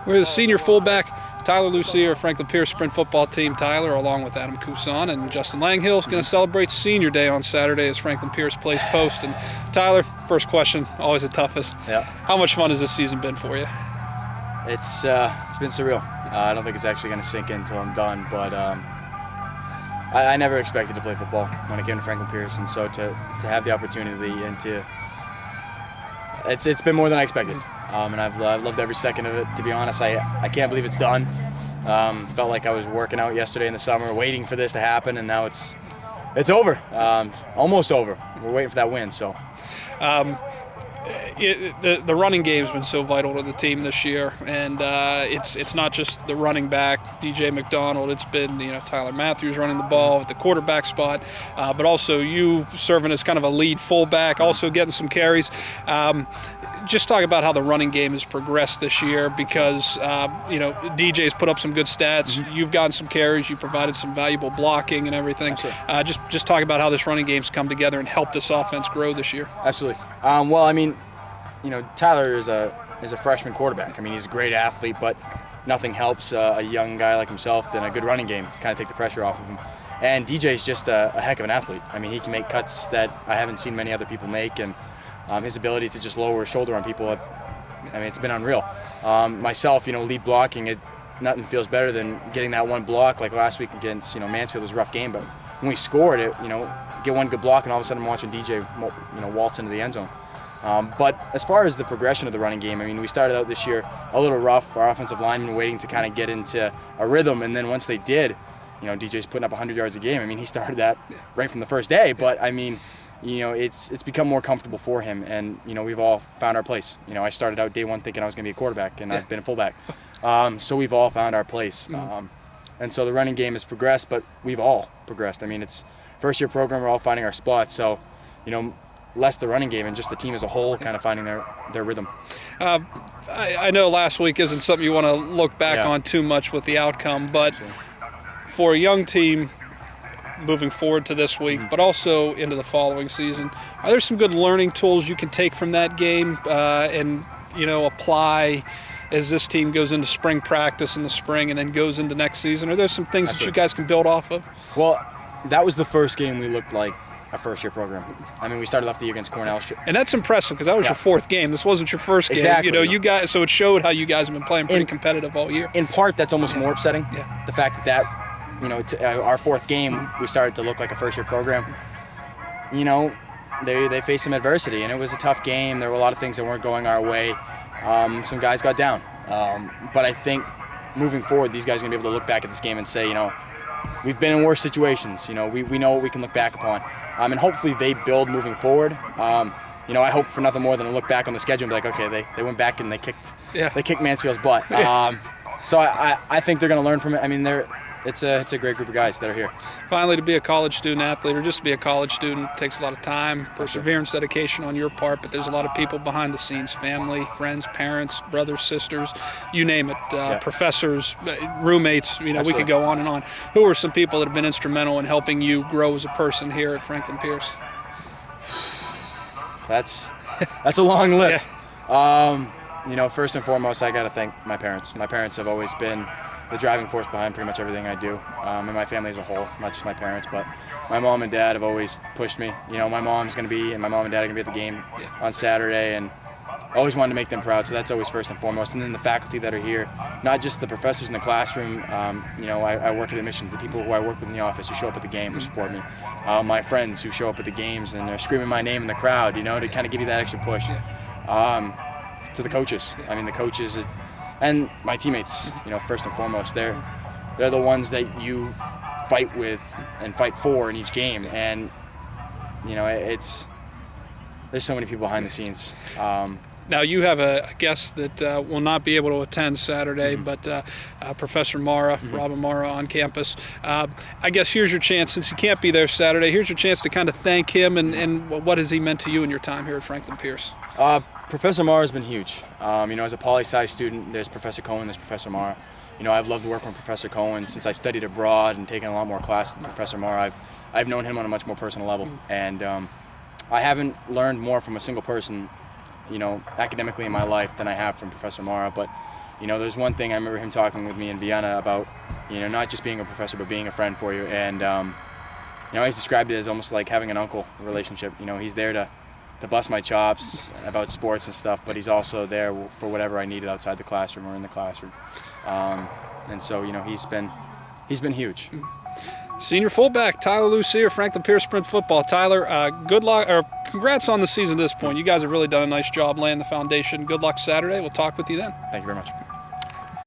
We're the senior fullback, Tyler Lussier, Franklin Pierce Sprint Football Team. Tyler, along with Adam Couson and Justin Langhill, is going to celebrate Senior Day on Saturday as Franklin Pierce plays post. And Tyler, first question, always the toughest. Yeah. How much fun has this season been for you? It's been surreal. I don't think it's actually going to sink in until I'm done, but I never expected to play football when I came to Franklin Pierce, and so to have the opportunity and it's been more than I expected. And I've loved every second of it. To be honest, I can't believe it's done. Felt like I was working out yesterday in the summer, waiting for this to happen, and now it's over. Almost over. We're waiting for that win. So. The running game's been so vital to the team this year, and it's not just the running back, DJ McDonald. It's been Tyler Matthews running the ball at the quarterback spot, but also you serving as kind of a lead fullback, also getting some carries. Just talk about how the running game has progressed this year, because DJ's put up some good stats. Mm-hmm. You've gotten some carries. You provided some valuable blocking and everything. Just talk about how this running game's come together and helped this offense grow this year. Absolutely. Well, I mean, Tyler is a freshman quarterback. I mean, he's a great athlete, but nothing helps a young guy like himself than a good running game to kind of take the pressure off of him. And DJ's just a heck of an athlete. I mean, he can make cuts that I haven't seen many other people make, and his ability to just lower his shoulder on people, it's been unreal. Myself, lead blocking, nothing feels better than getting that one block like last week against, Mansfield. Was a rough game, but when we scored it, get one good block, and all of a sudden I'm watching DJ, waltz into the end zone. But as far as the progression of the running game, I mean, we started out this year a little rough. Our offensive linemen waiting to kind of get into a rhythm, and then once they did, DJ's putting up 100 yards a game. I mean, he started that right from the first day, but I mean, it's become more comfortable for him, and we've all found our place. I started out day one thinking I was going to be a quarterback, and I've been a fullback. So we've all found our place, and so the running game has progressed, but we've all progressed. I mean, it's first year program, we're all finding our spots. So, less the running game and just the team as a whole kind of finding their rhythm. I know last week isn't something you want to look back on too much with the outcome, but for a young team moving forward to this week, but also into the following season, are there some good learning tools you can take from that game and apply as this team goes into spring practice in the spring and then goes into next season? Are there some things that you guys can build off of? Well, that was the first game we looked like a first-year program. I mean, we started off the year against Cornell. And that's impressive, because that was your fourth game. This wasn't your first game. Exactly. You guys, so it showed how you guys have been playing pretty competitive all year. In part, that's almost more upsetting. Yeah. The fact that our fourth game, we started to look like a first-year program. They faced some adversity, and it was a tough game. There were a lot of things that weren't going our way. Some guys got down. But I think moving forward, these guys are going to be able to look back at this game and say, we've been in worse situations. We know what we can look back upon. And hopefully they build moving forward. I hope for nothing more than to look back on the schedule and be like, okay, they went back and they kicked Mansfield's butt. So I think they're going to learn from it. I mean, it's a great group of guys that are here. Finally, to be a college student athlete, or just to be a college student, takes a lot of time, perseverance, dedication on your part, but there's a lot of people behind the scenes, family, friends, parents, brothers, sisters, you name it, professors, roommates, we could go on and on. Who are some people that have been instrumental in helping you grow as a person here at Franklin Pierce? That's a long list. First and foremost, I got to thank my parents. My parents have always been the driving force behind pretty much everything I do, and my family as a whole, not just my parents, but my mom and dad have always pushed me. My mom's going to be, and my mom and dad are going to be at the game on Saturday, and I always wanted to make them proud, so that's always first and foremost. And then the faculty that are here, not just the professors in the classroom, I work at admissions, the people who I work with in the office who show up at the game, who support me, my friends who show up at the games and they're screaming my name in the crowd, to kind of give you that extra push. To the coaches. I mean, the coaches and my teammates, first and foremost, they're the ones that you fight with and fight for in each game. And, there's so many people behind the scenes. Now, you have a guest that will not be able to attend Saturday, but Professor Mara, Robin Mara on campus. I guess here's your chance, since he can't be there Saturday, here's your chance to kind of thank him and what has he meant to you in your time here at Franklin Pierce? Professor Mara has been huge. As a poli-sci student, there's Professor Cohen, there's Professor Mara. I've loved working with Professor Cohen since I've studied abroad and taken a lot more classes with Professor Mara. I've known him on a much more personal level, and I haven't learned more from a single person, academically in my life than I have from Professor Mara. But You know, there's one thing I remember him talking with me in Vienna about, you know, not just being a professor, but being a friend for you. And, you know, he's described it as almost like having an uncle relationship. You know, he's there to bust my chops about sports and stuff, but he's also there for whatever I needed outside the classroom or in the classroom. And so, you know, he's been huge. Senior fullback Tyler Lussier, Franklin Pierce Sprint Football. Tyler, good luck, or congrats on the season at this point. You guys have really done a nice job laying the foundation. Good luck Saturday. We'll talk with you then. Thank you very much.